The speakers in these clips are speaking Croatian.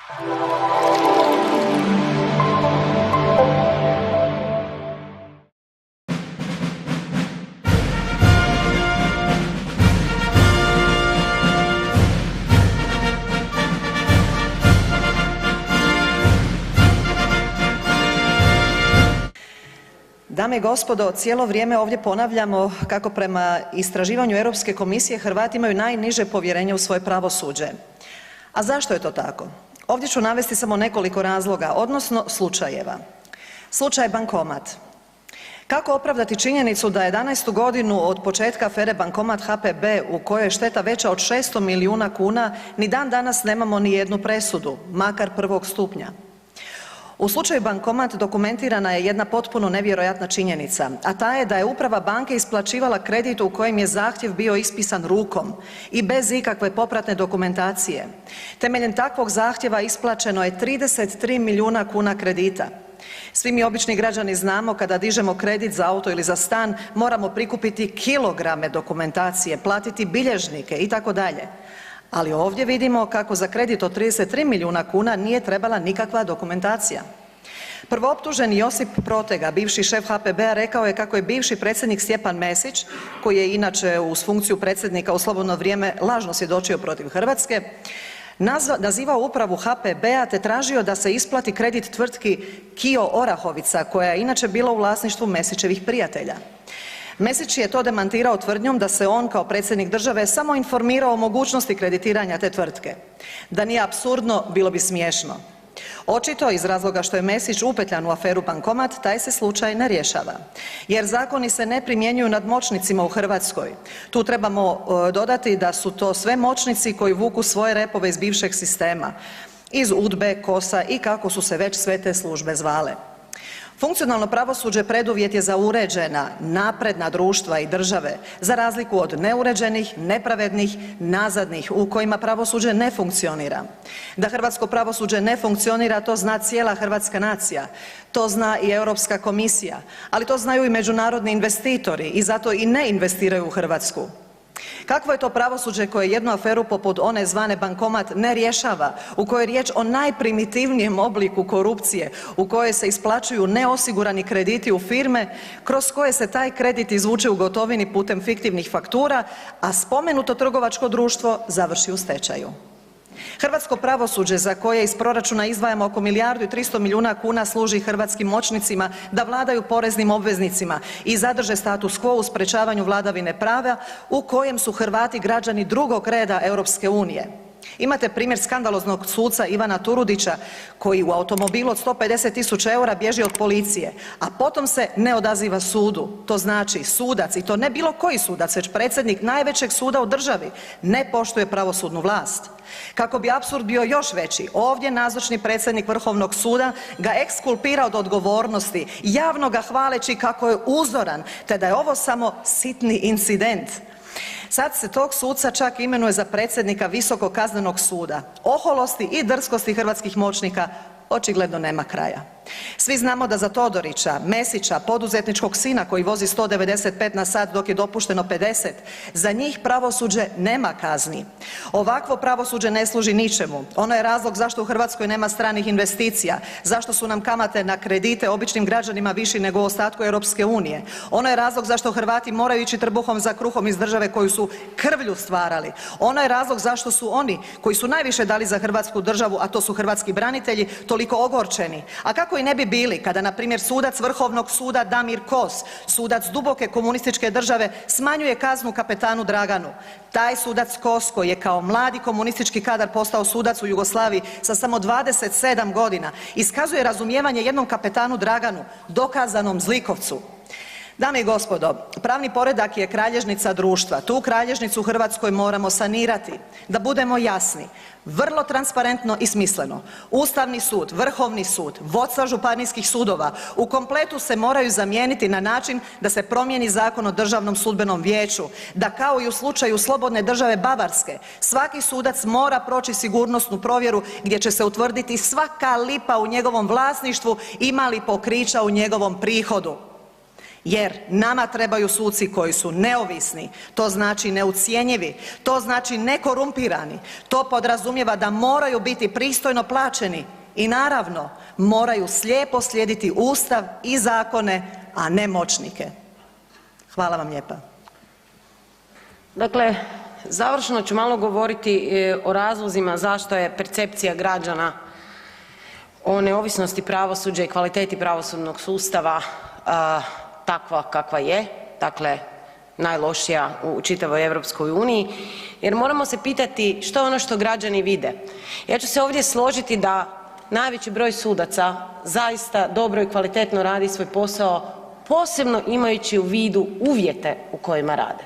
Dame i gospodo, cijelo vrijeme ovdje ponavljamo kako prema istraživanju Europske komisije Hrvati imaju najniže povjerenje u svoje pravosuđe. A zašto je to tako? Ovdje ću navesti samo nekoliko razloga, odnosno slučajeva. Slučaj Bankomat. Kako opravdati činjenicu da 11. godinu od početka afere Bankomat HPB u kojoj je šteta veća od 600 milijuna kuna ni dan danas nemamo ni jednu presudu, makar prvog stupnja? U slučaju Bankomat dokumentirana je jedna potpuno nevjerojatna činjenica, a ta je da je uprava banke isplaćivala kredit u kojem je zahtjev bio ispisan rukom i bez ikakve popratne dokumentacije. Temeljem takvog zahtjeva isplaćeno je 33 milijuna kuna kredita. Svi mi obični građani znamo kada dižemo kredit za auto ili za stan moramo prikupiti kilograme dokumentacije, platiti bilježnike itd. Ali ovdje vidimo kako za kredit od 33 milijuna kuna nije trebala nikakva dokumentacija. Prvooptuženi Josip Protega, bivši šef HPB-a rekao je kako je bivši predsjednik Stjepan Mesić, koji je inače uz funkciju predsjednika u slobodno vrijeme lažno svjedočio protiv Hrvatske, nazivao upravu HPB-a te tražio da se isplati kredit tvrtki KIO Orahovica koja je inače bila u vlasništvu Mesićevih prijatelja. Mesić je to demantirao tvrdnjom da se on kao predsjednik države samo informirao o mogućnosti kreditiranja te tvrtke. Da nije apsurdno, bilo bi smiješno. Očito iz razloga što je Mesić upetljan u aferu Bankomat, taj se slučaj ne rješava. Jer zakoni se ne primjenjuju nad moćnicima u Hrvatskoj. Tu trebamo dodati da su to sve moćnici koji vuku svoje repove iz bivšeg sistema, iz UDBE, KOS-a i kako su se već sve te službe zvale. Funkcionalno pravosuđe preduvjet je za uređena, napredna društva i države, za razliku od neuređenih, nepravednih, nazadnih u kojima pravosuđe ne funkcionira. Da hrvatsko pravosuđe ne funkcionira to zna cijela hrvatska nacija, to zna i Europska komisija, ali to znaju i međunarodni investitori i zato i ne investiraju u Hrvatsku. Kakvo je to pravosuđe koje jednu aferu poput one zvane Bankomat ne rješava, u kojoj je riječ o najprimitivnijem obliku korupcije, u kojoj se isplaćuju neosigurani krediti u firme, kroz koje se taj kredit izvuče u gotovini putem fiktivnih faktura, a spomenuto trgovačko društvo završi u stečaju? Hrvatsko pravosuđe za koje iz proračuna izdvajamo oko 1,3 milijuna kuna služi hrvatskim moćnicima da vladaju poreznim obveznicima i zadrže status quo u sprečavanju vladavine prava u kojem su Hrvati građani drugog reda Europske unije. Imate primjer skandaloznog suca Ivana Turudića koji u automobilu od 150.000 eura bježi od policije, a potom se ne odaziva sudu. To znači sudac, i to ne bilo koji sudac, već predsjednik najvećeg suda u državi, ne poštuje pravosudnu vlast. Kako bi apsurd bio još veći, ovdje nazočni predsjednik Vrhovnog suda ga ekskulpira od odgovornosti, javno ga hvaleći kako je uzoran te da je ovo samo sitni incident. Sad se tog suca čak imenuje za predsjednika Visokog kaznenog suda. Oholosti i drskosti hrvatskih moćnika očigledno nema kraja. Svi znamo da za Todorića, Mesića, poduzetničkog sina koji vozi 195 na sat dok je dopušteno 50, za njih pravosuđe nema kazni. Ovakvo pravosuđe ne služi ničemu. Ono je razlog zašto u Hrvatskoj nema stranih investicija, zašto su nam kamate na kredite običnim građanima viši nego u ostatku Europske unije. Ono je razlog zašto Hrvati moraju ići trbuhom za kruhom iz države koju su krvlju stvarali. Ono je razlog zašto su oni koji su najviše dali za Hrvatsku državu, a to su hrvatski branitelji, toliko ogorčeni. A kako i ne bi bili kada na primjer sudac Vrhovnog suda Damir Kos, sudac duboke komunističke države, smanjuje kaznu kapetanu Draganu. Taj sudac Kos koji je kao mladi komunistički kadar postao sudac u Jugoslaviji sa samo 27 godina iskazuje razumijevanje jednom kapetanu Draganu, dokazanom zlikovcu. Dame i gospodo, pravni poredak je kralježnica društva. Tu kralježnicu u Hrvatskoj moramo sanirati. Da budemo jasni, vrlo transparentno i smisleno. Ustavni sud, Vrhovni sud, vodstva županijskih sudova u kompletu se moraju zamijeniti na način da se promijeni Zakon o Državnom sudbenom vijeću, da kao i u slučaju slobodne države Bavarske, svaki sudac mora proći sigurnosnu provjeru gdje će se utvrditi svaka lipa u njegovom vlasništvu ima li pokrića u njegovom prihodu. Jer nama trebaju suci koji su neovisni, to znači neucjenjivi, to znači nekorumpirani, to podrazumijeva da moraju biti pristojno plaćeni i naravno moraju slijepo slijediti Ustav i zakone, a ne moćnike. Hvala vam lijepa. Dakle, završno ću malo govoriti o razlozima zašto je percepcija građana o neovisnosti pravosuđa i kvaliteti pravosudnog sustava takva kakva je, dakle najlošija u čitavoj Europskoj uniji, jer moramo se pitati što je ono što građani vide. Ja ću se ovdje složiti da najveći broj sudaca zaista dobro i kvalitetno radi svoj posao, posebno imajući u vidu uvjete u kojima rade.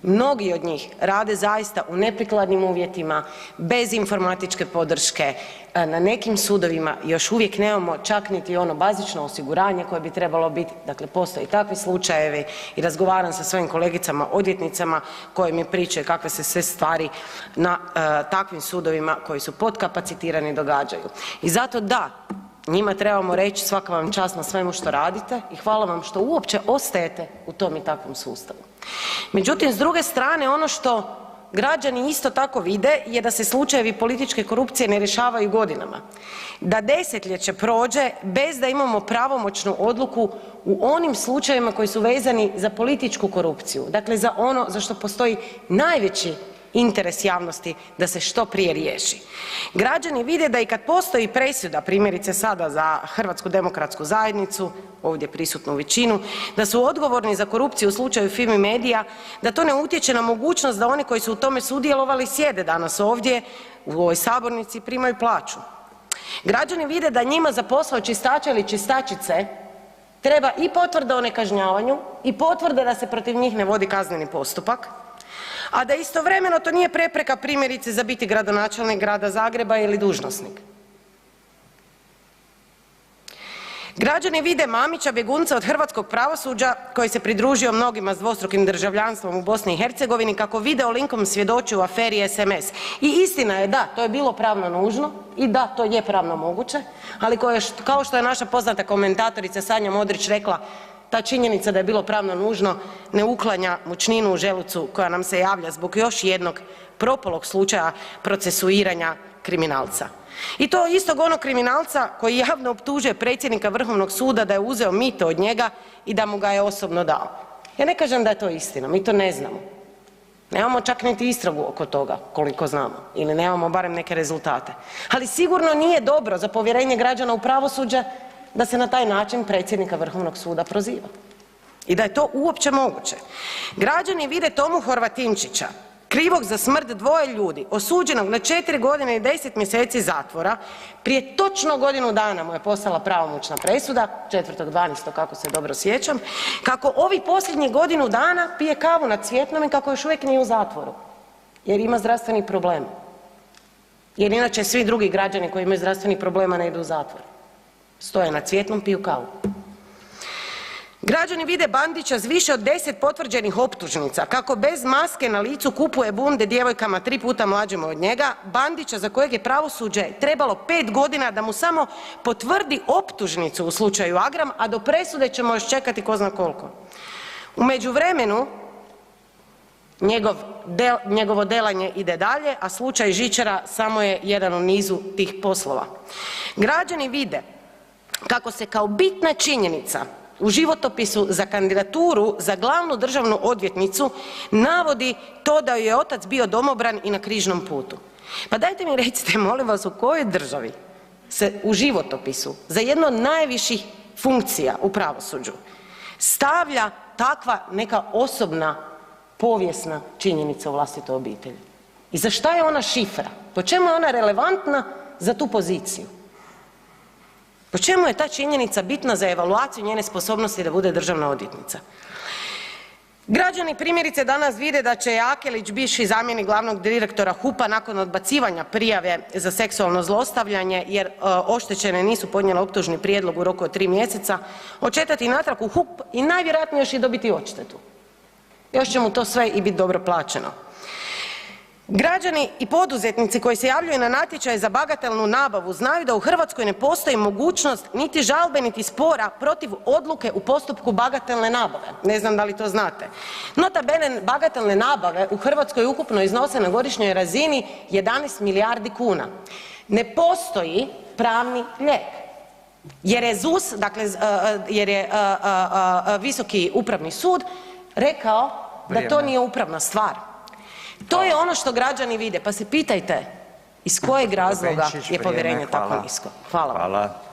Mnogi od njih rade zaista u neprikladnim uvjetima, bez informatičke podrške, na nekim sudovima još uvijek nemamo čak niti ono bazično osiguranje koje bi trebalo biti, dakle postoje takvi slučajevi i razgovaram sa svojim kolegicama odvjetnicama koje mi pričaju kakve se sve stvari na takvim sudovima koji su potkapacitirani događaju. I zato da, njima trebamo reći svaka vam čast na svemu što radite i hvala vam što uopće ostajete u tom i takvom sustavu. Međutim, s druge strane ono što građani isto tako vide je da se slučajevi političke korupcije ne rješavaju godinama. Da desetljeće prođe bez da imamo pravomoćnu odluku u onim slučajevima koji su vezani za političku korupciju, dakle za ono za što postoji najveći interes javnosti da se što prije riješi. Građani vide da i kad postoji presuda, primjerice sada za HDZ, ovdje prisutnu većinu, da su odgovorni za korupciju u slučaju Fimi Medija, da to ne utječe na mogućnost da oni koji su u tome sudjelovali sjede danas ovdje u ovoj sabornici i primaju plaću. Građani vide da njima za posao čistača ili čistačice treba i potvrda o nekažnjavanju i potvrda da se protiv njih ne vodi kazneni postupak, a da istovremeno to nije prepreka primjerice za biti gradonačelnik Grada Zagreba ili dužnosnik. Građani vide Mamića, bjegunca od hrvatskog pravosuđa koji se pridružio mnogima s dvostrukim državljanstvom u BiH kako video linkom svjedoči u aferi SMS. I istina je da, to je bilo pravno nužno i da, to je pravno moguće, ali kao što je naša poznata komentatorica Sanja Modrić rekla, ta činjenica da je bilo pravno nužno ne uklanja mučninu u želucu koja nam se javlja zbog još jednog propalog slučaja procesuiranja kriminalca. I to istog onog kriminalca koji javno optužuje predsjednika Vrhovnog suda da je uzeo mito od njega i da mu ga je osobno dao. Ja ne kažem da je to istina, mi to ne znamo. Nemamo čak niti istragu oko toga, koliko znamo, ili nemamo barem neke rezultate. Ali sigurno nije dobro za povjerenje građana u pravosuđe da se na taj način predsjednika Vrhovnog suda proziva i da je to uopće moguće. Građani vide Tomu Horvatinčića, krivog za smrt dvoje ljudi, osuđenog na 4 godine i 10 mjeseci zatvora, prije točno godinu dana mu je postala pravomoćna presuda, 4.12. kako se dobro sjećam, kako ovih posljednjih godinu dana pije kavu na Cvjetnom i kako još uvijek nije u zatvoru jer ima zdravstvenih problema. Jer inače svi drugi građani koji imaju zdravstvenih problema ne idu u zatvor. Stoje na Cvjetnom, piju kavu. Građani vide Bandića s više od 10 potvrđenih optužnica, kako bez maske na licu kupuje bunde djevojkama 3 puta mlađima od njega, Bandića za kojeg je pravosuđe trebalo 5 godina da mu samo potvrdi optužnicu u slučaju Agram, a do presude ćemo još čekati ko zna koliko. U međuvremenu njegovo delanje ide dalje, a slučaj žičara samo je jedan u nizu tih poslova. Građani vide kako se kao bitna činjenica u životopisu za kandidaturu za glavnu državnu odvjetnicu navodi to da joj je otac bio domobran i na križnom putu. Pa dajte mi recite, molim vas, u kojoj državi se u životopisu za jednu od najviših funkcija u pravosuđu stavlja takva neka osobna povijesna činjenica u vlastitoj obitelji? I za šta je ona šifra? Po čemu je ona relevantna za tu poziciju? Po čemu je ta činjenica bitna za evaluaciju njene sposobnosti da bude državna odvjetnica? Građani primjerice danas vide da će Akelić, bivši zamjenik glavnog direktora HUP-a nakon odbacivanja prijave za seksualno zlostavljanje jer oštećene nisu podnijele optužni prijedlog u roku od 3 mjeseca, odšetati natrag u HUP i najvjerojatnije još i dobiti odštetu. Još će mu to sve i biti dobro plaćeno. Građani i poduzetnici koji se javljaju na natječaj za bagatelnu nabavu znaju da u Hrvatskoj ne postoji mogućnost niti žalbe niti spora protiv odluke u postupku bagatelne nabave, ne znam da li to znate. Nota bene, bagatelne nabave u Hrvatskoj ukupno iznose na godišnjoj razini 11 milijardi kuna. Ne postoji pravni lijek jer je ZUS, dakle jer je Visoki upravni sud rekao da to nije upravna stvar. To je ono što građani vide, pa se pitajte iz kojeg razloga je povjerenje tako nisko. Hvala vam.